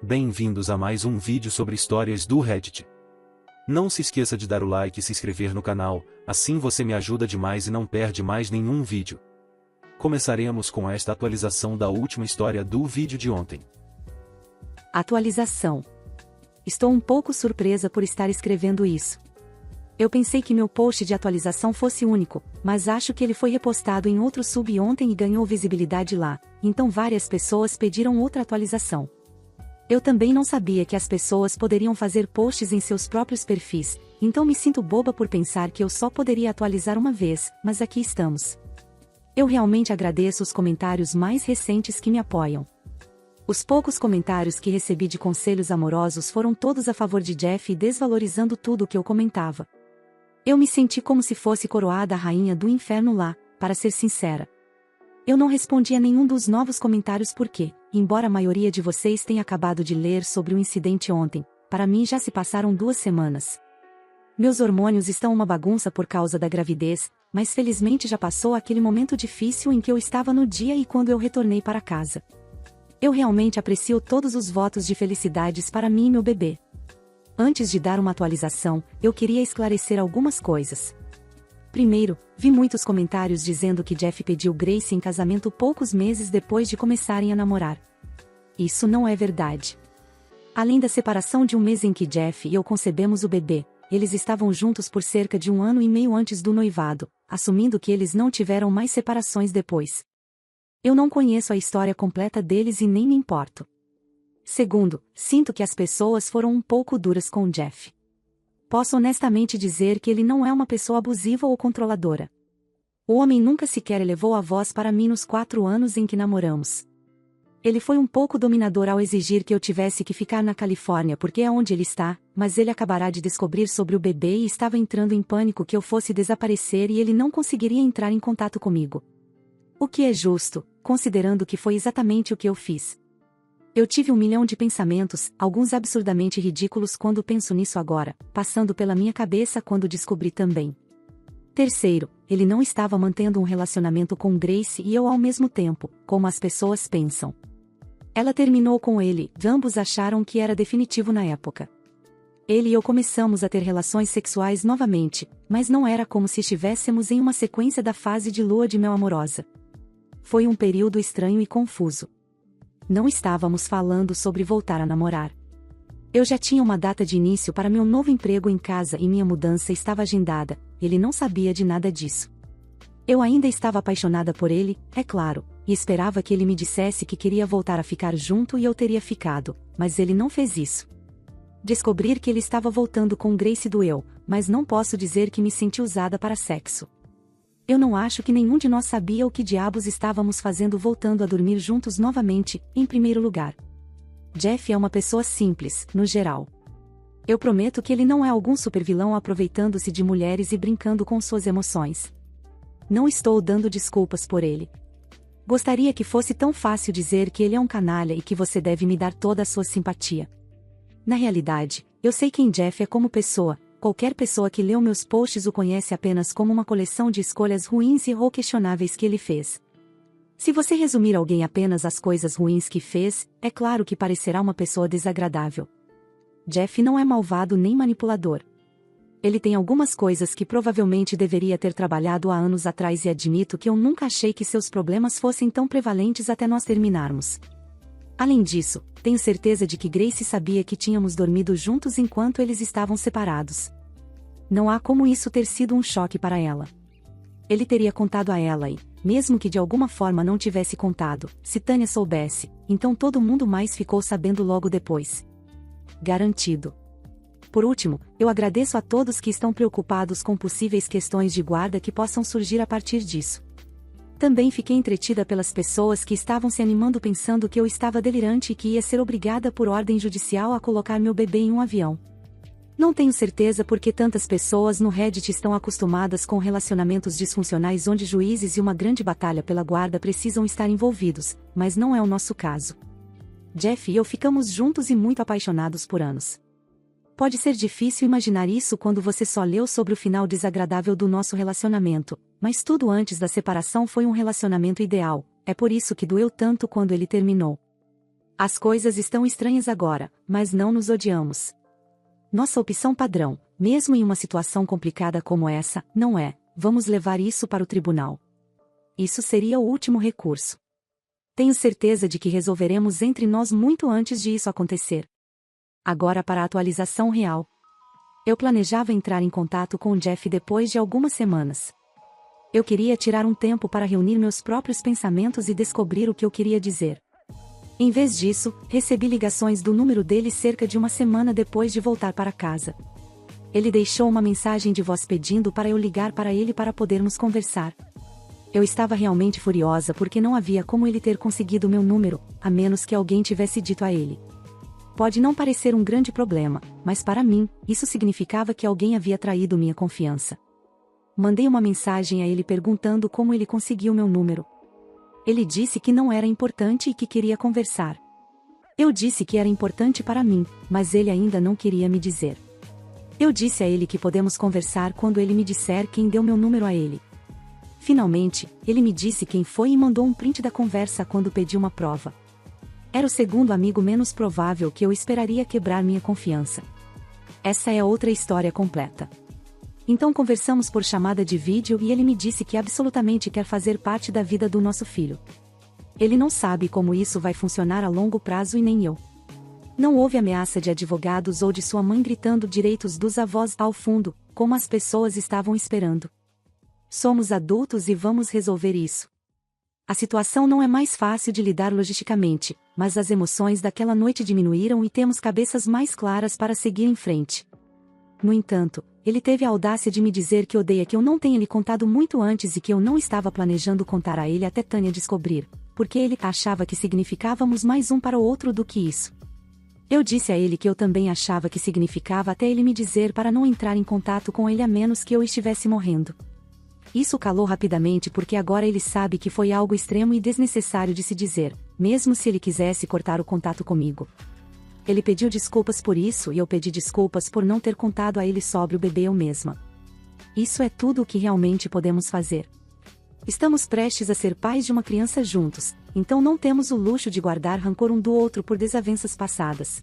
Bem-vindos a mais um vídeo sobre histórias do Reddit. Não se esqueça de dar o like e se inscrever no canal, assim você me ajuda demais e não perde mais nenhum vídeo. Começaremos com esta atualização da última história do vídeo de ontem. Atualização. Estou um pouco surpresa por estar escrevendo isso. Eu pensei que meu post de atualização fosse único, mas acho que ele foi repostado em outro sub ontem e ganhou visibilidade lá, então várias pessoas pediram outra atualização. Eu também não sabia que as pessoas poderiam fazer posts em seus próprios perfis, então me sinto boba por pensar que eu só poderia atualizar uma vez, mas aqui estamos. Eu realmente agradeço os comentários mais recentes que me apoiam. Os poucos comentários que recebi de conselhos amorosos foram todos a favor de Jeff e desvalorizando tudo o que eu comentava. Eu me senti como se fosse coroada a rainha do inferno lá, para ser sincera. Eu não respondi a nenhum dos novos comentários porque, embora a maioria de vocês tenha acabado de ler sobre o incidente ontem, para mim já se passaram 2 semanas. Meus hormônios estão uma bagunça por causa da gravidez, mas felizmente já passou aquele momento difícil em que eu estava no dia e quando eu retornei para casa. Eu realmente aprecio todos os votos de felicidades para mim e meu bebê. Antes de dar uma atualização, eu queria esclarecer algumas coisas. Primeiro, vi muitos comentários dizendo que Jeff pediu Grace em casamento poucos meses depois de começarem a namorar. Isso não é verdade. Além da separação de 1 mês em que Jeff e eu concebemos o bebê, eles estavam juntos por cerca de 1 ano e meio antes do noivado, assumindo que eles não tiveram mais separações depois. Eu não conheço a história completa deles e nem me importo. Segundo, sinto que as pessoas foram um pouco duras com Jeff. Posso honestamente dizer que ele não é uma pessoa abusiva ou controladora. O homem nunca sequer elevou a voz para mim nos 4 anos em que namoramos. Ele foi um pouco dominador ao exigir que eu tivesse que ficar na Califórnia porque é onde ele está, mas ele acabará de descobrir sobre o bebê e estava entrando em pânico que eu fosse desaparecer e ele não conseguiria entrar em contato comigo. O que é justo, considerando que foi exatamente o que eu fiz. Eu tive 1 milhão de pensamentos, alguns absurdamente ridículos quando penso nisso agora, passando pela minha cabeça quando descobri também. Terceiro, ele não estava mantendo um relacionamento com Grace e eu ao mesmo tempo, como as pessoas pensam. Ela terminou com ele, ambos acharam que era definitivo na época. Ele e eu começamos a ter relações sexuais novamente, mas não era como se estivéssemos em uma sequência da fase de lua de mel amorosa. Foi um período estranho e confuso. Não estávamos falando sobre voltar a namorar. Eu já tinha uma data de início para meu novo emprego em casa e minha mudança estava agendada, ele não sabia de nada disso. Eu ainda estava apaixonada por ele, é claro, e esperava que ele me dissesse que queria voltar a ficar junto e eu teria ficado, mas ele não fez isso. Descobrir que ele estava voltando com Grace doeu, mas não posso dizer que me senti usada para sexo. Eu não acho que nenhum de nós sabia o que diabos estávamos fazendo voltando a dormir juntos novamente, em primeiro lugar. Jeff é uma pessoa simples, no geral. Eu prometo que ele não é algum supervilão aproveitando-se de mulheres e brincando com suas emoções. Não estou dando desculpas por ele. Gostaria que fosse tão fácil dizer que ele é um canalha e que você deve me dar toda a sua simpatia. Na realidade, eu sei quem Jeff é como pessoa. Qualquer pessoa que leu meus posts o conhece apenas como uma coleção de escolhas ruins e ou questionáveis que ele fez. Se você resumir alguém apenas às coisas ruins que fez, é claro que parecerá uma pessoa desagradável. Jeff não é malvado nem manipulador. Ele tem algumas coisas que provavelmente deveria ter trabalhado há anos atrás e admito que eu nunca achei que seus problemas fossem tão prevalentes até nós terminarmos. Além disso, tenho certeza de que Grace sabia que tínhamos dormido juntos enquanto eles estavam separados. Não há como isso ter sido um choque para ela. Ele teria contado a ela e, mesmo que de alguma forma não tivesse contado, se Tânia soubesse, então todo mundo mais ficou sabendo logo depois. Garantido. Por último, eu agradeço a todos que estão preocupados com possíveis questões de guarda que possam surgir a partir disso. Também fiquei entretida pelas pessoas que estavam se animando pensando que eu estava delirante e que ia ser obrigada por ordem judicial a colocar meu bebê em um avião. Não tenho certeza porque tantas pessoas no Reddit estão acostumadas com relacionamentos disfuncionais onde juízes e uma grande batalha pela guarda precisam estar envolvidos, mas não é o nosso caso. Jeff e eu ficamos juntos e muito apaixonados por anos. Pode ser difícil imaginar isso quando você só leu sobre o final desagradável do nosso relacionamento, mas tudo antes da separação foi um relacionamento ideal, é por isso que doeu tanto quando ele terminou. As coisas estão estranhas agora, mas não nos odiamos. Nossa opção padrão, mesmo em uma situação complicada como essa, não é: vamos levar isso para o tribunal. Isso seria o último recurso. Tenho certeza de que resolveremos entre nós muito antes de isso acontecer. Agora para a atualização real. Eu planejava entrar em contato com Jeff depois de algumas semanas. Eu queria tirar um tempo para reunir meus próprios pensamentos e descobrir o que eu queria dizer. Em vez disso, recebi ligações do número dele cerca de uma semana depois de voltar para casa. Ele deixou uma mensagem de voz pedindo para eu ligar para ele para podermos conversar. Eu estava realmente furiosa porque não havia como ele ter conseguido meu número, a menos que alguém tivesse dito a ele. Pode não parecer um grande problema, mas para mim, isso significava que alguém havia traído minha confiança. Mandei uma mensagem a ele perguntando como ele conseguiu meu número. Ele disse que não era importante e que queria conversar. Eu disse que era importante para mim, mas ele ainda não queria me dizer. Eu disse a ele que podemos conversar quando ele me disser quem deu meu número a ele. Finalmente, ele me disse quem foi e mandou um print da conversa quando pedi uma prova. Era o segundo amigo menos provável que eu esperaria quebrar minha confiança. Essa é outra história completa. Então conversamos por chamada de vídeo e ele me disse que absolutamente quer fazer parte da vida do nosso filho. Ele não sabe como isso vai funcionar a longo prazo e nem eu. Não houve ameaça de advogados ou de sua mãe gritando direitos dos avós ao fundo, como as pessoas estavam esperando. Somos adultos e vamos resolver isso. A situação não é mais fácil de lidar logisticamente, mas as emoções daquela noite diminuíram e temos cabeças mais claras para seguir em frente. No entanto, ele teve a audácia de me dizer que odeia que eu não tenha lhe contado muito antes e que eu não estava planejando contar a ele até Tânia descobrir, porque ele achava que significávamos mais um para o outro do que isso. Eu disse a ele que eu também achava que significava até ele me dizer para não entrar em contato com ele a menos que eu estivesse morrendo. Isso calou rapidamente porque agora ele sabe que foi algo extremo e desnecessário de se dizer, mesmo se ele quisesse cortar o contato comigo. Ele pediu desculpas por isso e eu pedi desculpas por não ter contado a ele sobre o bebê eu mesma. Isso é tudo o que realmente podemos fazer. Estamos prestes a ser pais de uma criança juntos, então não temos o luxo de guardar rancor um do outro por desavenças passadas.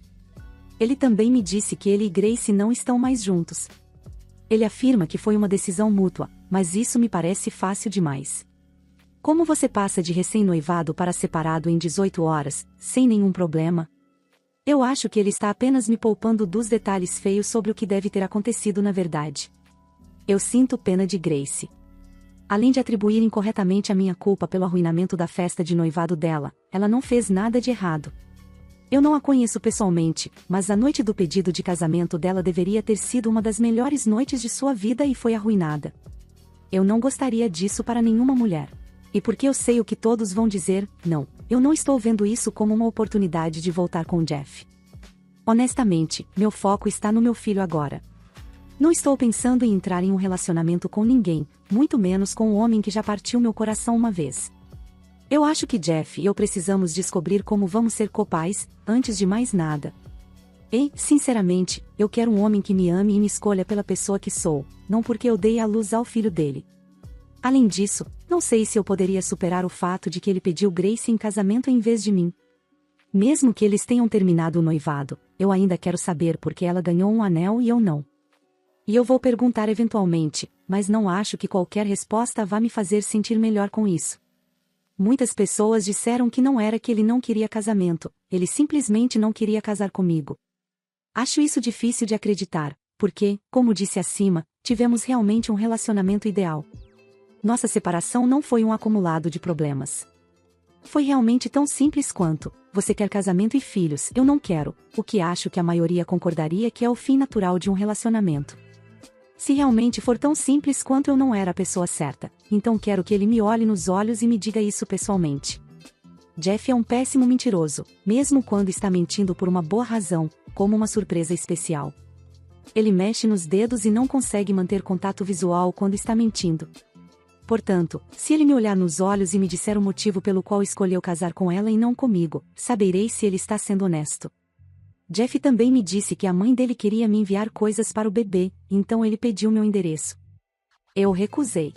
Ele também me disse que ele e Grace não estão mais juntos. Ele afirma que foi uma decisão mútua, mas isso me parece fácil demais. Como você passa de recém-noivado para separado em 18 horas, sem nenhum problema? Eu acho que ele está apenas me poupando dos detalhes feios sobre o que deve ter acontecido na verdade. Eu sinto pena de Grace. Além de atribuir incorretamente a minha culpa pelo arruinamento da festa de noivado dela, ela não fez nada de errado. Eu não a conheço pessoalmente, mas a noite do pedido de casamento dela deveria ter sido uma das melhores noites de sua vida e foi arruinada. Eu não gostaria disso para nenhuma mulher. E porque eu sei o que todos vão dizer, não, eu não estou vendo isso como uma oportunidade de voltar com Jeff. Honestamente, meu foco está no meu filho agora. Não estou pensando em entrar em um relacionamento com ninguém, muito menos com um homem que já partiu meu coração uma vez. Eu acho que Jeff e eu precisamos descobrir como vamos ser copais, antes de mais nada. E, sinceramente, eu quero um homem que me ame e me escolha pela pessoa que sou, não porque eu dei à luz ao filho dele. Além disso, não sei se eu poderia superar o fato de que ele pediu Grace em casamento em vez de mim. Mesmo que eles tenham terminado o noivado, eu ainda quero saber por que ela ganhou um anel e eu não. E eu vou perguntar eventualmente, mas não acho que qualquer resposta vá me fazer sentir melhor com isso. Muitas pessoas disseram que não era que ele não queria casamento, ele simplesmente não queria casar comigo. Acho isso difícil de acreditar, porque, como disse acima, tivemos realmente um relacionamento ideal. Nossa separação não foi um acumulado de problemas. Foi realmente tão simples quanto: você quer casamento e filhos, eu não quero, o que acho que a maioria concordaria que é o fim natural de um relacionamento. Se realmente for tão simples quanto eu não era a pessoa certa, então quero que ele me olhe nos olhos e me diga isso pessoalmente. Jeff é um péssimo mentiroso, mesmo quando está mentindo por uma boa razão, como uma surpresa especial. Ele mexe nos dedos e não consegue manter contato visual quando está mentindo. Portanto, se ele me olhar nos olhos e me disser o motivo pelo qual escolheu casar com ela e não comigo, saberei se ele está sendo honesto. Jeff também me disse que a mãe dele queria me enviar coisas para o bebê, então ele pediu meu endereço. Eu recusei.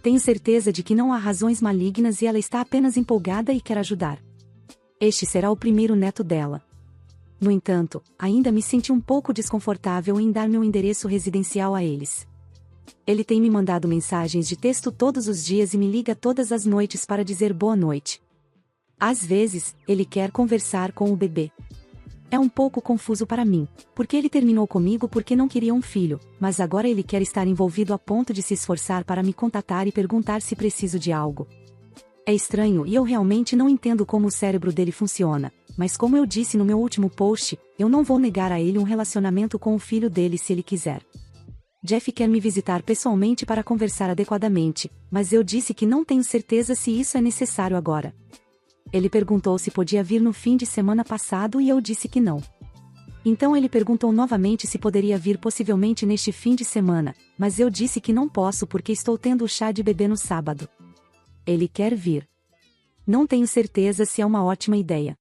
Tenho certeza de que não há razões malignas e ela está apenas empolgada e quer ajudar. Este será o primeiro neto dela. No entanto, ainda me senti um pouco desconfortável em dar meu endereço residencial a eles. Ele tem me mandado mensagens de texto todos os dias e me liga todas as noites para dizer boa noite. Às vezes, ele quer conversar com o bebê. É um pouco confuso para mim, porque ele terminou comigo porque não queria um filho, mas agora ele quer estar envolvido a ponto de se esforçar para me contatar e perguntar se preciso de algo. É estranho e eu realmente não entendo como o cérebro dele funciona, mas como eu disse no meu último post, eu não vou negar a ele um relacionamento com o filho dele se ele quiser. Jeff quer me visitar pessoalmente para conversar adequadamente, mas eu disse que não tenho certeza se isso é necessário agora. Ele perguntou se podia vir no fim de semana passado e eu disse que não. Então ele perguntou novamente se poderia vir possivelmente neste fim de semana, mas eu disse que não posso porque estou tendo o chá de bebê no sábado. Ele quer vir. Não tenho certeza se é uma ótima ideia.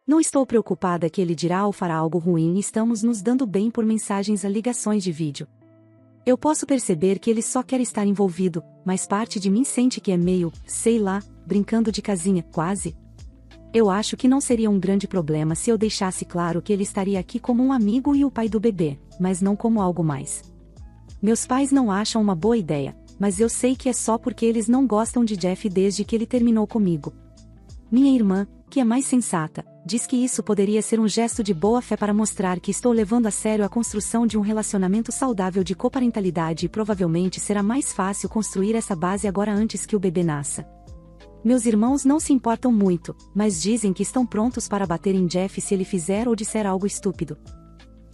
Não estou preocupada que ele dirá ou fará algo ruim e estamos nos dando bem por mensagens a ligações de vídeo. Eu posso perceber que ele só quer estar envolvido, mas parte de mim sente que é meio, sei lá, brincando de casinha, quase. Eu acho que não seria um grande problema se eu deixasse claro que ele estaria aqui como um amigo e o pai do bebê, mas não como algo mais. Meus pais não acham uma boa ideia, mas eu sei que é só porque eles não gostam de Jeff desde que ele terminou comigo. Minha irmã, que é mais sensata, diz que isso poderia ser um gesto de boa fé para mostrar que estou levando a sério a construção de um relacionamento saudável de coparentalidade e provavelmente será mais fácil construir essa base agora antes que o bebê nasça. Meus irmãos não se importam muito, mas dizem que estão prontos para bater em Jeff se ele fizer ou disser algo estúpido.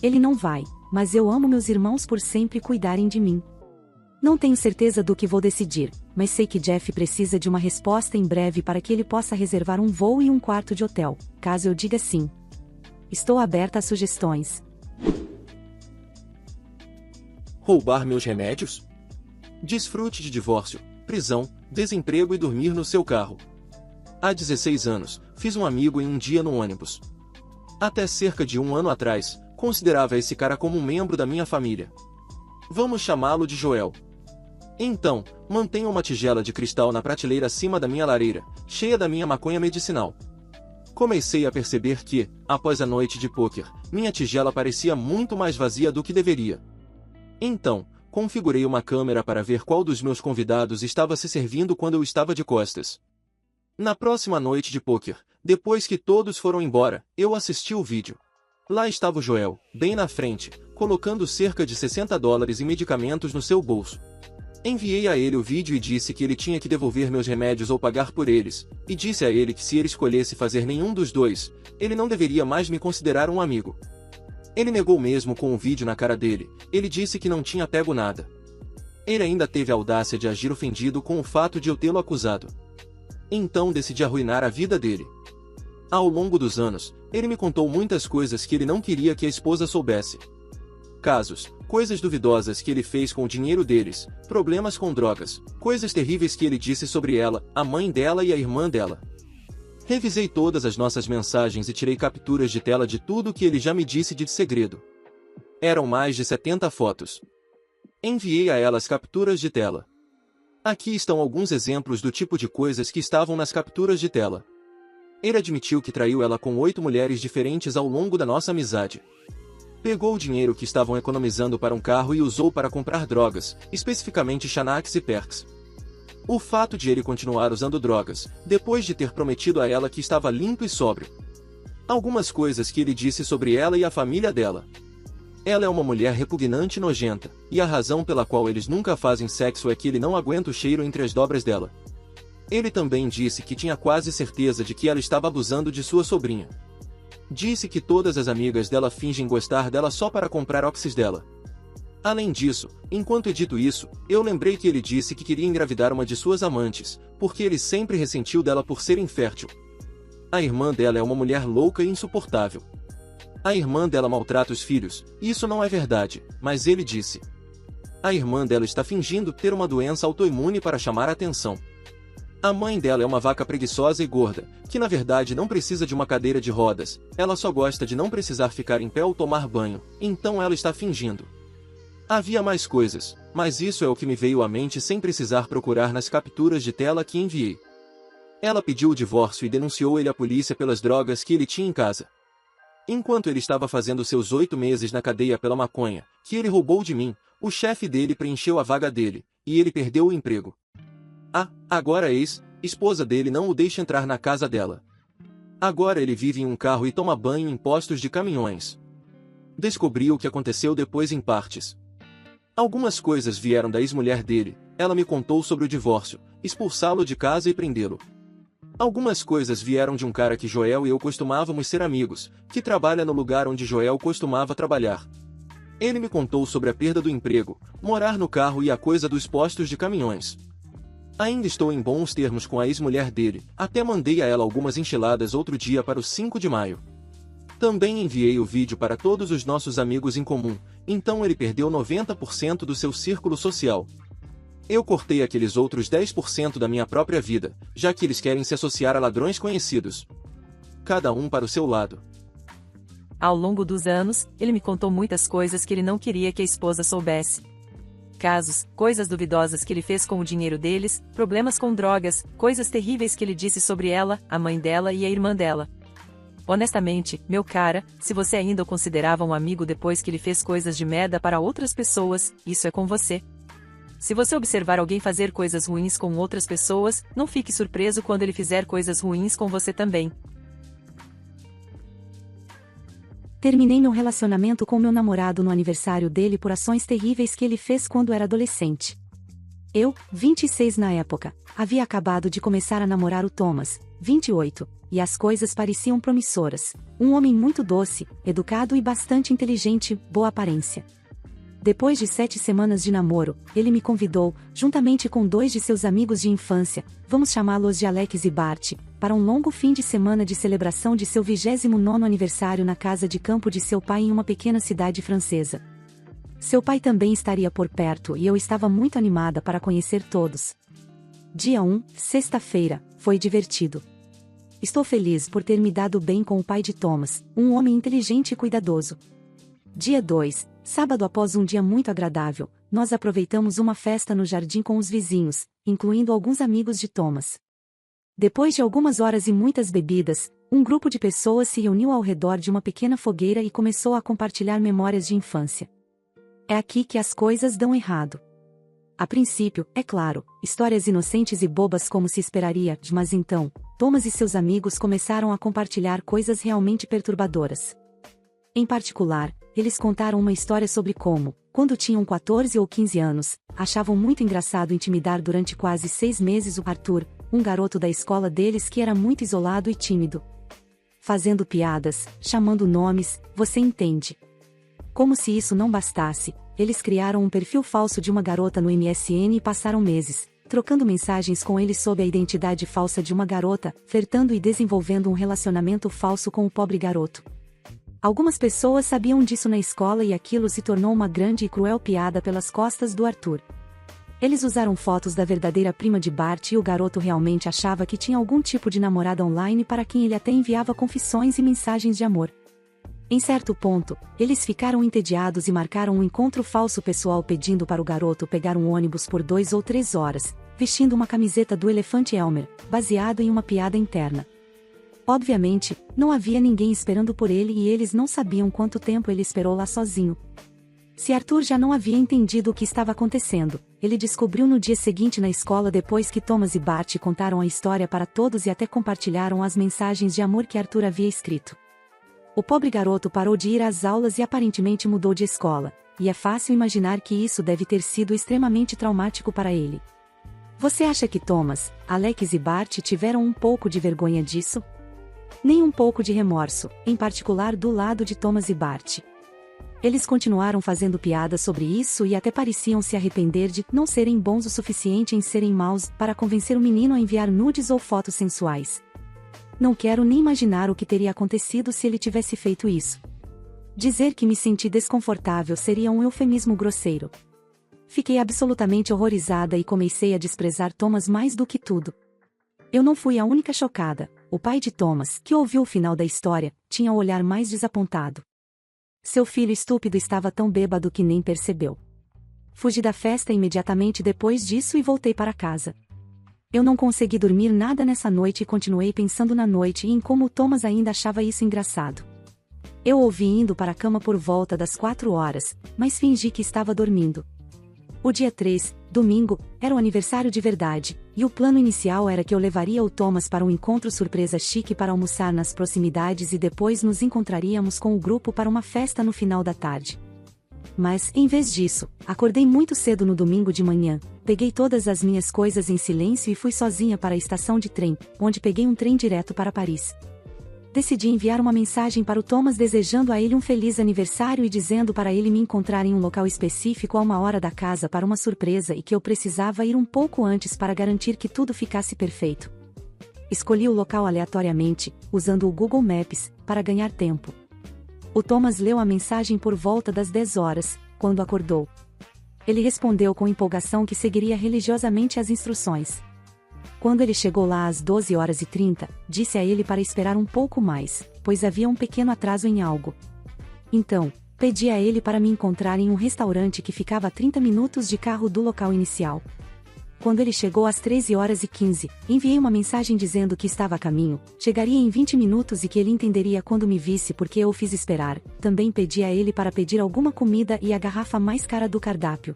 Ele não vai, mas eu amo meus irmãos por sempre cuidarem de mim. Não tenho certeza do que vou decidir, mas sei que Jeff precisa de uma resposta em breve para que ele possa reservar um voo e um quarto de hotel, caso eu diga sim. Estou aberta a sugestões. Roubar meus remédios? Desfrute de divórcio, prisão, desemprego e dormir no seu carro. Há 16 anos, fiz um amigo em um dia no ônibus. Até cerca de um ano atrás, considerava esse cara como um membro da minha família. Vamos chamá-lo de Joel. Então, mantenha uma tigela de cristal na prateleira acima da minha lareira, cheia da minha maconha medicinal. Comecei a perceber que, após a noite de pôquer, minha tigela parecia muito mais vazia do que deveria. Então, configurei uma câmera para ver qual dos meus convidados estava se servindo quando eu estava de costas. Na próxima noite de pôquer, depois que todos foram embora, eu assisti o vídeo. Lá estava o Joel, bem na frente, colocando cerca de $60 em medicamentos no seu bolso. Enviei a ele o vídeo e disse que ele tinha que devolver meus remédios ou pagar por eles, e disse a ele que se ele escolhesse fazer nenhum dos dois, ele não deveria mais me considerar um amigo. Ele negou mesmo com o vídeo na cara dele, ele disse que não tinha pego nada. Ele ainda teve a audácia de agir ofendido com o fato de eu tê-lo acusado. Então decidi arruinar a vida dele. Ao longo dos anos, ele me contou muitas coisas que ele não queria que a esposa soubesse. Casos, coisas duvidosas que ele fez com o dinheiro deles, problemas com drogas, coisas terríveis que ele disse sobre ela, a mãe dela e a irmã dela. Revisei todas as nossas mensagens e tirei capturas de tela de tudo o que ele já me disse de segredo. Eram mais de 70 fotos. Enviei a elas capturas de tela. Aqui estão alguns exemplos do tipo de coisas que estavam nas capturas de tela. Ele admitiu que traiu ela com 8 mulheres diferentes ao longo da nossa amizade. Pegou o dinheiro que estavam economizando para um carro e usou para comprar drogas, especificamente Xanax e Perks. O fato de ele continuar usando drogas, depois de ter prometido a ela que estava limpo e sóbrio. Algumas coisas que ele disse sobre ela e a família dela. Ela é uma mulher repugnante e nojenta, e a razão pela qual eles nunca fazem sexo é que ele não aguenta o cheiro entre as dobras dela. Ele também disse que tinha quase certeza de que ela estava abusando de sua sobrinha. Disse que todas as amigas dela fingem gostar dela só para comprar oxys dela. Além disso, enquanto edito isso, eu lembrei que ele disse que queria engravidar uma de suas amantes, porque ele sempre ressentiu dela por ser infértil. A irmã dela é uma mulher louca e insuportável. A irmã dela maltrata os filhos, isso não é verdade, mas ele disse. A irmã dela está fingindo ter uma doença autoimune para chamar a atenção. A mãe dela é uma vaca preguiçosa e gorda, que na verdade não precisa de uma cadeira de rodas, ela só gosta de não precisar ficar em pé ou tomar banho, então ela está fingindo. Havia mais coisas, mas isso é o que me veio à mente sem precisar procurar nas capturas de tela que enviei. Ela pediu o divórcio e denunciou ele à polícia pelas drogas que ele tinha em casa. Enquanto ele estava fazendo seus 8 meses na cadeia pela maconha, que ele roubou de mim, o chefe dele preencheu a vaga dele, e ele perdeu o emprego. Agora a ex-esposa dele não o deixa entrar na casa dela. Agora ele vive em um carro e toma banho em postos de caminhões. Descobri o que aconteceu depois em partes. Algumas coisas vieram da ex-mulher dele, ela me contou sobre o divórcio, expulsá-lo de casa e prendê-lo. Algumas coisas vieram de um cara que Joel e eu costumávamos ser amigos, que trabalha no lugar onde Joel costumava trabalhar. Ele me contou sobre a perda do emprego, morar no carro e a coisa dos postos de caminhões. Ainda estou em bons termos com a ex-mulher dele, até mandei a ela algumas enchiladas outro dia para o 5 de maio. Também enviei o vídeo para todos os nossos amigos em comum, então ele perdeu 90% do seu círculo social. Eu cortei aqueles outros 10% da minha própria vida, já que eles querem se associar a ladrões conhecidos. Cada um para o seu lado. Ao longo dos anos, ele me contou muitas coisas que ele não queria que a esposa soubesse. Casos, coisas duvidosas que ele fez com o dinheiro deles, problemas com drogas, coisas terríveis que ele disse sobre ela, a mãe dela e a irmã dela. Honestamente, meu cara, se você ainda o considerava um amigo depois que ele fez coisas de merda para outras pessoas, isso é com você. Se você observar alguém fazer coisas ruins com outras pessoas, não fique surpreso quando ele fizer coisas ruins com você também. Terminei meu relacionamento com meu namorado no aniversário dele por ações terríveis que ele fez quando era adolescente. Eu, 26 na época, havia acabado de começar a namorar o Thomas, 28, e as coisas pareciam promissoras. Um homem muito doce, educado e bastante inteligente, boa aparência. Depois de 7 semanas de namoro, ele me convidou, juntamente com 2 de seus amigos de infância, vamos chamá-los de Alex e Bart, para um longo fim de semana de celebração de seu 29º aniversário na casa de campo de seu pai em uma pequena cidade francesa. Seu pai também estaria por perto e eu estava muito animada para conhecer todos. Dia 1, sexta-feira, foi divertido. Estou feliz por ter me dado bem com o pai de Thomas, um homem inteligente e cuidadoso. Dia 2, sábado após um dia muito agradável, nós aproveitamos uma festa no jardim com os vizinhos, incluindo alguns amigos de Thomas. Depois de algumas horas e muitas bebidas, um grupo de pessoas se reuniu ao redor de uma pequena fogueira e começou a compartilhar memórias de infância. É aqui que as coisas dão errado. A princípio, é claro, histórias inocentes e bobas como se esperaria, mas então, Thomas e seus amigos começaram a compartilhar coisas realmente perturbadoras. Em particular, eles contaram uma história sobre como, quando tinham 14 ou 15 anos, achavam muito engraçado intimidar durante quase 6 meses o Arthur, um garoto da escola deles que era muito isolado e tímido. Fazendo piadas, chamando nomes, você entende. Como se isso não bastasse, eles criaram um perfil falso de uma garota no MSN e passaram meses, trocando mensagens com ele sob a identidade falsa de uma garota, flertando e desenvolvendo um relacionamento falso com o pobre garoto. Algumas pessoas sabiam disso na escola e aquilo se tornou uma grande e cruel piada pelas costas do Arthur. Eles usaram fotos da verdadeira prima de Bart e o garoto realmente achava que tinha algum tipo de namorada online para quem ele até enviava confissões e mensagens de amor. Em certo ponto, eles ficaram entediados e marcaram um encontro falso pessoal pedindo para o garoto pegar um ônibus por 2 ou 3 horas, vestindo uma camiseta do elefante Elmer, baseado em uma piada interna. Obviamente, não havia ninguém esperando por ele e eles não sabiam quanto tempo ele esperou lá sozinho. Se Arthur já não havia entendido o que estava acontecendo, ele descobriu no dia seguinte na escola depois que Thomas e Bart contaram a história para todos e até compartilharam as mensagens de amor que Arthur havia escrito. O pobre garoto parou de ir às aulas e aparentemente mudou de escola, e é fácil imaginar que isso deve ter sido extremamente traumático para ele. Você acha que Thomas, Alex e Bart tiveram um pouco de vergonha disso? Nem um pouco de remorso, em particular do lado de Thomas e Bart. Eles continuaram fazendo piadas sobre isso e até pareciam se arrepender de não serem bons o suficiente em serem maus para convencer o menino a enviar nudes ou fotos sensuais. Não quero nem imaginar o que teria acontecido se ele tivesse feito isso. Dizer que me senti desconfortável seria um eufemismo grosseiro. Fiquei absolutamente horrorizada e comecei a desprezar Thomas mais do que tudo. Eu não fui a única chocada. O pai de Thomas, que ouviu o final da história, tinha o olhar mais desapontado. Seu filho estúpido estava tão bêbado que nem percebeu. Fugi da festa imediatamente depois disso e voltei para casa. Eu não consegui dormir nada nessa noite e continuei pensando na noite e em como o Thomas ainda achava isso engraçado. Eu o ouvi indo para a cama por volta das 4 horas, mas fingi que estava dormindo. O dia 3, domingo, era o aniversário de verdade, e o plano inicial era que eu levaria o Thomas para um encontro surpresa chique para almoçar nas proximidades e depois nos encontraríamos com o grupo para uma festa no final da tarde. Mas, em vez disso, acordei muito cedo no domingo de manhã, peguei todas as minhas coisas em silêncio e fui sozinha para a estação de trem, onde peguei um trem direto para Paris. Decidi enviar uma mensagem para o Thomas desejando a ele um feliz aniversário e dizendo para ele me encontrar em um local específico a 1 hora da casa para uma surpresa e que eu precisava ir um pouco antes para garantir que tudo ficasse perfeito. Escolhi o local aleatoriamente, usando o Google Maps, para ganhar tempo. O Thomas leu a mensagem por volta das 10 horas, quando acordou. Ele respondeu com empolgação que seguiria religiosamente as instruções. Quando ele chegou lá às 12h30, disse a ele para esperar um pouco mais, pois havia um pequeno atraso em algo. Então, pedi a ele para me encontrar em um restaurante que ficava a 30 minutos de carro do local inicial. Quando ele chegou às 13h15, enviei uma mensagem dizendo que estava a caminho, chegaria em 20 minutos e que ele entenderia quando me visse porque eu o fiz esperar. Também pedi a ele para pedir alguma comida e a garrafa mais cara do cardápio.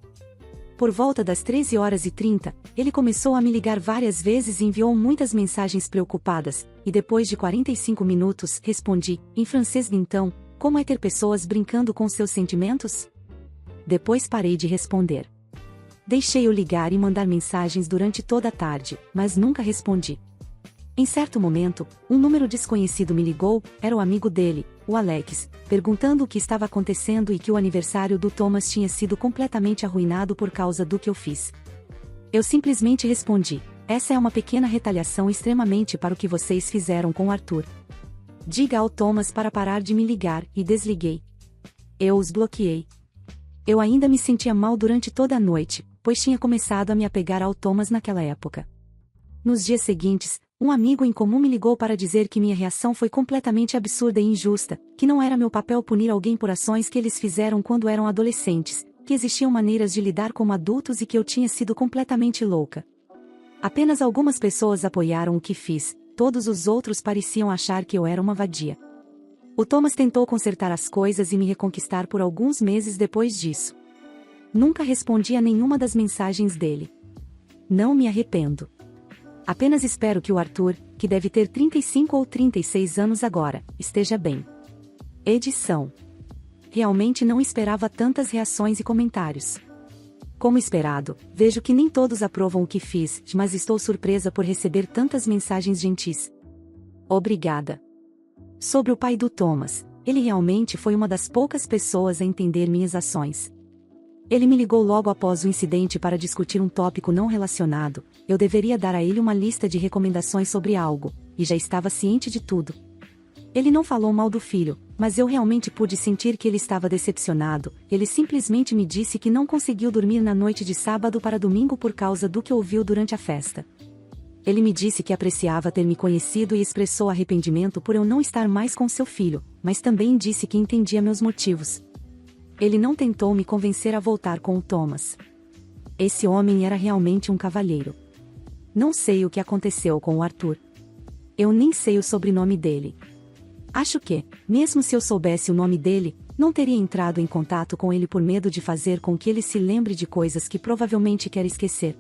Por volta das 13h30, ele começou a me ligar várias vezes e enviou muitas mensagens preocupadas, e depois de 45 minutos, respondi, em francês então, como é ter pessoas brincando com seus sentimentos? Depois parei de responder. Deixei-o ligar e mandar mensagens durante toda a tarde, mas nunca respondi. Em certo momento, um número desconhecido me ligou, era o amigo dele, o Alex, perguntando o que estava acontecendo e que o aniversário do Thomas tinha sido completamente arruinado por causa do que eu fiz. Eu simplesmente respondi, essa é uma pequena retaliação extremamente para o que vocês fizeram com Arthur. Diga ao Thomas para parar de me ligar, e desliguei. Eu os bloqueei. Eu ainda me sentia mal durante toda a noite, pois tinha começado a me apegar ao Thomas naquela época. Nos dias seguintes, um amigo em comum me ligou para dizer que minha reação foi completamente absurda e injusta, que não era meu papel punir alguém por ações que eles fizeram quando eram adolescentes, que existiam maneiras de lidar como adultos e que eu tinha sido completamente louca. Apenas algumas pessoas apoiaram o que fiz, todos os outros pareciam achar que eu era uma vadia. O Thomas tentou consertar as coisas e me reconquistar por alguns meses depois disso. Nunca respondi a nenhuma das mensagens dele. Não me arrependo. Apenas espero que o Arthur, que deve ter 35 ou 36 anos agora, esteja bem. Edição. Realmente não esperava tantas reações e comentários. Como esperado, vejo que nem todos aprovam o que fiz, mas estou surpresa por receber tantas mensagens gentis. Obrigada. Sobre o pai do Thomas, ele realmente foi uma das poucas pessoas a entender minhas ações. Ele me ligou logo após o incidente para discutir um tópico não relacionado. Eu deveria dar a ele uma lista de recomendações sobre algo, e já estava ciente de tudo. Ele não falou mal do filho, mas eu realmente pude sentir que ele estava decepcionado. Ele simplesmente me disse que não conseguiu dormir na noite de sábado para domingo por causa do que ouviu durante a festa. Ele me disse que apreciava ter me conhecido e expressou arrependimento por eu não estar mais com seu filho, mas também disse que entendia meus motivos. Ele não tentou me convencer a voltar com o Thomas. Esse homem era realmente um cavalheiro. Não sei o que aconteceu com o Arthur. Eu nem sei o sobrenome dele. Acho que, mesmo se eu soubesse o nome dele, não teria entrado em contato com ele por medo de fazer com que ele se lembre de coisas que provavelmente quer esquecer.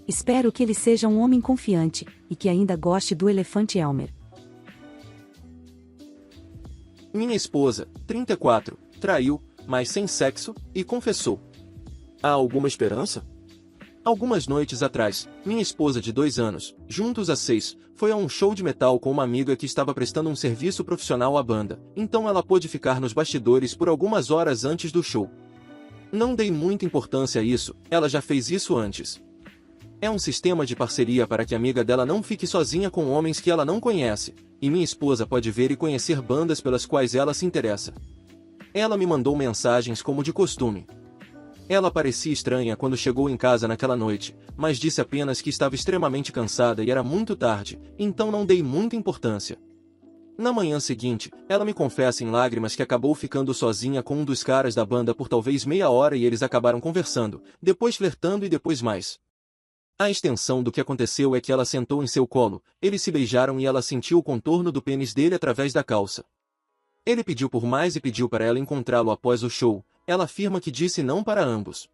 Espero que ele seja um homem confiante, e que ainda goste do elefante Elmer. Minha esposa, 34, traiu, mas sem sexo, e confessou. Há alguma esperança? Algumas noites atrás, minha esposa de 2 anos, juntos há 6, foi a um show de metal com uma amiga que estava prestando um serviço profissional à banda, então ela pôde ficar nos bastidores por algumas horas antes do show. Não dei muita importância a isso, ela já fez isso antes. É um sistema de parceria para que a amiga dela não fique sozinha com homens que ela não conhece, e minha esposa pode ver e conhecer bandas pelas quais ela se interessa. Ela me mandou mensagens como de costume. Ela parecia estranha quando chegou em casa naquela noite, mas disse apenas que estava extremamente cansada e era muito tarde, então não dei muita importância. Na manhã seguinte, ela me confessa em lágrimas que acabou ficando sozinha com um dos caras da banda por talvez meia hora e eles acabaram conversando, depois flertando e depois mais. A extensão do que aconteceu é que ela sentou em seu colo, eles se beijaram e ela sentiu o contorno do pênis dele através da calça. Ele pediu por mais e pediu para ela encontrá-lo após o show, ela afirma que disse não para ambos.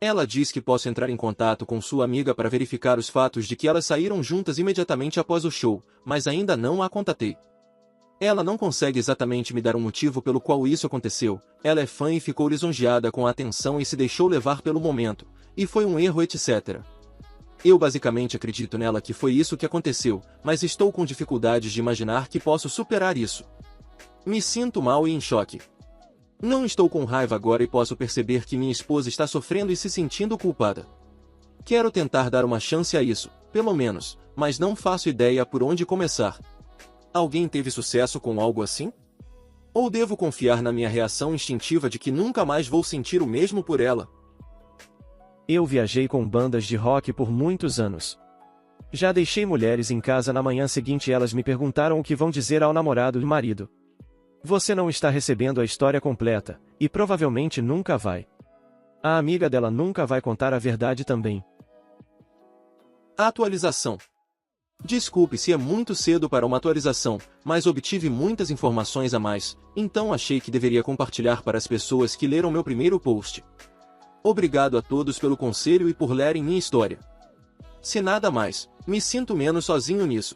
Ela diz que posso entrar em contato com sua amiga para verificar os fatos de que elas saíram juntas imediatamente após o show, mas ainda não a contatei. Ela não consegue exatamente me dar um motivo pelo qual isso aconteceu, ela é fã e ficou lisonjeada com a atenção e se deixou levar pelo momento, e foi um erro etc. Eu basicamente acredito nela que foi isso que aconteceu, mas estou com dificuldades de imaginar que posso superar isso. Me sinto mal e em choque. Não estou com raiva agora e posso perceber que minha esposa está sofrendo e se sentindo culpada. Quero tentar dar uma chance a isso, pelo menos, mas não faço ideia por onde começar. Alguém teve sucesso com algo assim? Ou devo confiar na minha reação instintiva de que nunca mais vou sentir o mesmo por ela? Eu viajei com bandas de rock por muitos anos. Já deixei mulheres em casa na manhã seguinte e elas me perguntaram o que vão dizer ao namorado e marido. Você não está recebendo a história completa, e provavelmente nunca vai. A amiga dela nunca vai contar a verdade também. Atualização. Desculpe se é muito cedo para uma atualização, mas obtive muitas informações a mais, então achei que deveria compartilhar para as pessoas que leram meu primeiro post. Obrigado a todos pelo conselho e por lerem minha história. Se nada mais, me sinto menos sozinho nisso.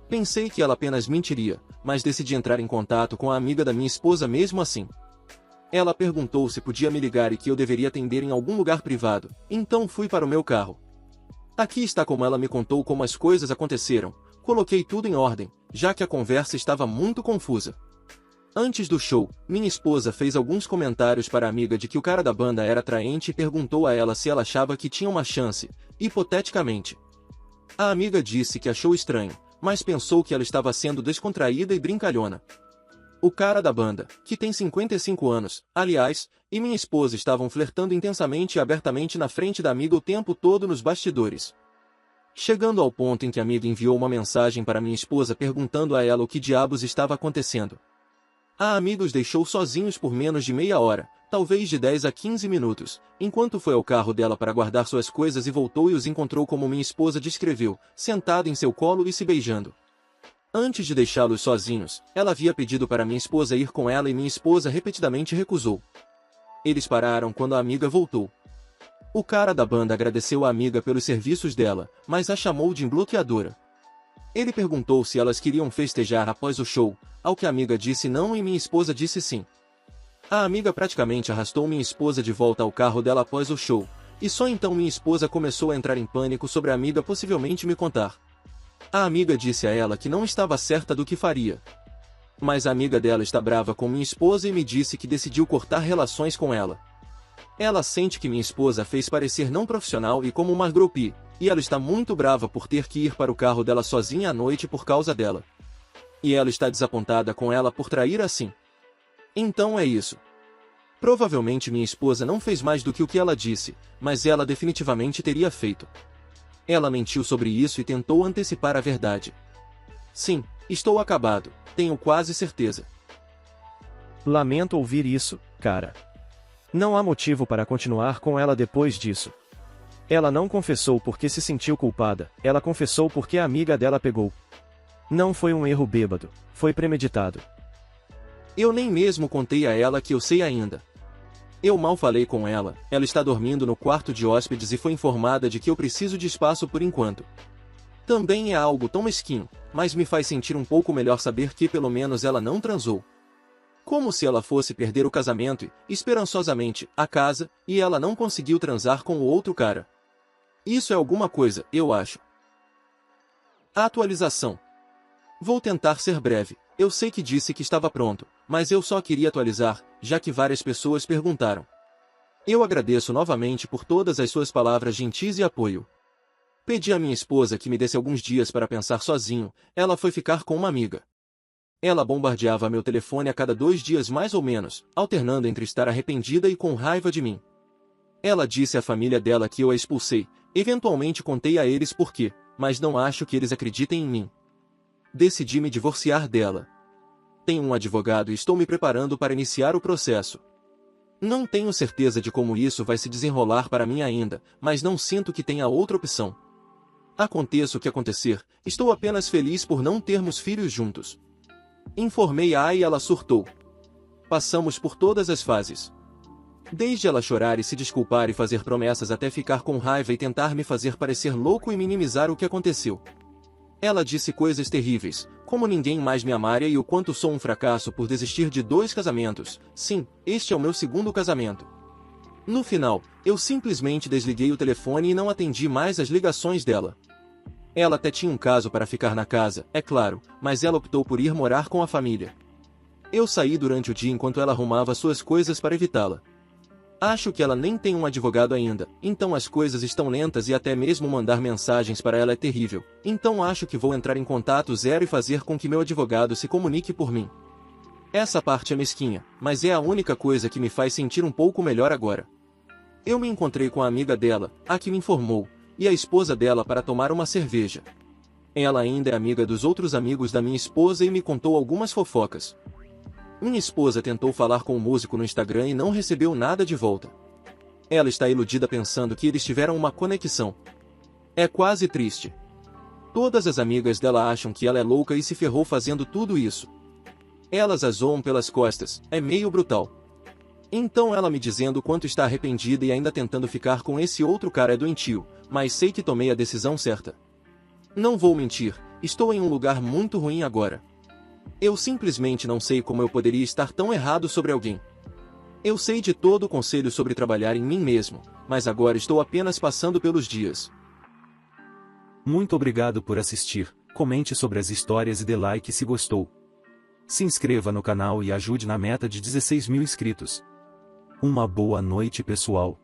Pensei que ela apenas mentiria, mas decidi entrar em contato com a amiga da minha esposa mesmo assim. Ela perguntou se podia me ligar e que eu deveria atender em algum lugar privado, então fui para o meu carro. Aqui está como ela me contou como as coisas aconteceram, coloquei tudo em ordem, já que a conversa estava muito confusa. Antes do show, minha esposa fez alguns comentários para a amiga de que o cara da banda era atraente e perguntou a ela se ela achava que tinha uma chance, hipoteticamente. A amiga disse que achou estranho, mas pensou que ela estava sendo descontraída e brincalhona. O cara da banda, que tem 55 anos, aliás, e minha esposa estavam flertando intensamente e abertamente na frente da amiga o tempo todo nos bastidores. Chegando ao ponto em que a amiga enviou uma mensagem para minha esposa perguntando a ela o que diabos estava acontecendo. A amiga os deixou sozinhos por menos de meia hora, talvez de 10 a 15 minutos, enquanto foi ao carro dela para guardar suas coisas e voltou e os encontrou como minha esposa descreveu, sentado em seu colo e se beijando. Antes de deixá-los sozinhos, ela havia pedido para minha esposa ir com ela e minha esposa repetidamente recusou. Eles pararam quando a amiga voltou. O cara da banda agradeceu à amiga pelos serviços dela, mas a chamou de bloqueadora. Ele perguntou se elas queriam festejar após o show, ao que a amiga disse não e minha esposa disse sim. A amiga praticamente arrastou minha esposa de volta ao carro dela após o show, e só então minha esposa começou a entrar em pânico sobre a amiga possivelmente me contar. A amiga disse a ela que não estava certa do que faria. Mas a amiga dela está brava com minha esposa e me disse que decidiu cortar relações com ela. Ela sente que minha esposa fez parecer não profissional e como uma groupie, e ela está muito brava por ter que ir para o carro dela sozinha à noite por causa dela. E ela está desapontada com ela por trair assim. Então é isso. Provavelmente minha esposa não fez mais do que o que ela disse, mas ela definitivamente teria feito. Ela mentiu sobre isso e tentou antecipar a verdade. Sim, estou acabado, tenho quase certeza. Lamento ouvir isso, cara. Não há motivo para continuar com ela depois disso. Ela não confessou porque se sentiu culpada, ela confessou porque a amiga dela pegou. Não foi um erro bêbado, foi premeditado. Eu nem mesmo contei a ela que eu sei ainda. Eu mal falei com ela, ela está dormindo no quarto de hóspedes e foi informada de que eu preciso de espaço por enquanto. Também é algo tão mesquinho, mas me faz sentir um pouco melhor saber que pelo menos ela não transou. Como se ela fosse perder o casamento e, esperançosamente, a casa, e ela não conseguiu transar com o outro cara. Isso é alguma coisa, eu acho. Atualização. Vou tentar ser breve. Eu sei que disse que estava pronto, mas eu só queria atualizar, já que várias pessoas perguntaram. Eu agradeço novamente por todas as suas palavras gentis e apoio. Pedi à minha esposa que me desse alguns dias para pensar sozinho, ela foi ficar com uma amiga. Ela bombardeava meu telefone a cada 2 dias mais ou menos, alternando entre estar arrependida e com raiva de mim. Ela disse à família dela que eu a expulsei, eventualmente contei a eles por quê, mas não acho que eles acreditem em mim. Decidi me divorciar dela. Tenho um advogado e estou me preparando para iniciar o processo. Não tenho certeza de como isso vai se desenrolar para mim ainda, mas não sinto que tenha outra opção. Aconteça o que acontecer, estou apenas feliz por não termos filhos juntos. Informei a e ela surtou. Passamos por todas as fases. Desde ela chorar e se desculpar e fazer promessas até ficar com raiva e tentar me fazer parecer louco e minimizar o que aconteceu. Ela disse coisas terríveis, como ninguém mais me amaria e o quanto sou um fracasso por desistir de 2 casamentos. Sim, este é o meu 2º casamento. No final, eu simplesmente desliguei o telefone e não atendi mais as ligações dela. Ela até tinha um caso para ficar na casa, é claro, mas ela optou por ir morar com a família. Eu saí durante o dia enquanto ela arrumava suas coisas para evitá-la. Acho que ela nem tem um advogado ainda, então as coisas estão lentas e até mesmo mandar mensagens para ela é terrível, então acho que vou entrar em contato zero e fazer com que meu advogado se comunique por mim. Essa parte é mesquinha, mas é a única coisa que me faz sentir um pouco melhor agora. Eu me encontrei com a amiga dela, a que me informou, e a esposa dela para tomar uma cerveja. Ela ainda é amiga dos outros amigos da minha esposa e me contou algumas fofocas. Minha esposa tentou falar com o músico no Instagram e não recebeu nada de volta. Ela está iludida pensando que eles tiveram uma conexão. É quase triste. Todas as amigas dela acham que ela é louca e se ferrou fazendo tudo isso. Elas a zoam pelas costas, é meio brutal. Então ela me dizendo quanto está arrependida e ainda tentando ficar com esse outro cara é doentio, mas sei que tomei a decisão certa. Não vou mentir, estou em um lugar muito ruim agora. Eu simplesmente não sei como eu poderia estar tão errado sobre alguém. Eu sei de todo o conselho sobre trabalhar em mim mesmo, mas agora estou apenas passando pelos dias. Muito obrigado por assistir, comente sobre as histórias e dê like se gostou. Se inscreva no canal e ajude na meta de 16 mil inscritos. Uma boa noite pessoal.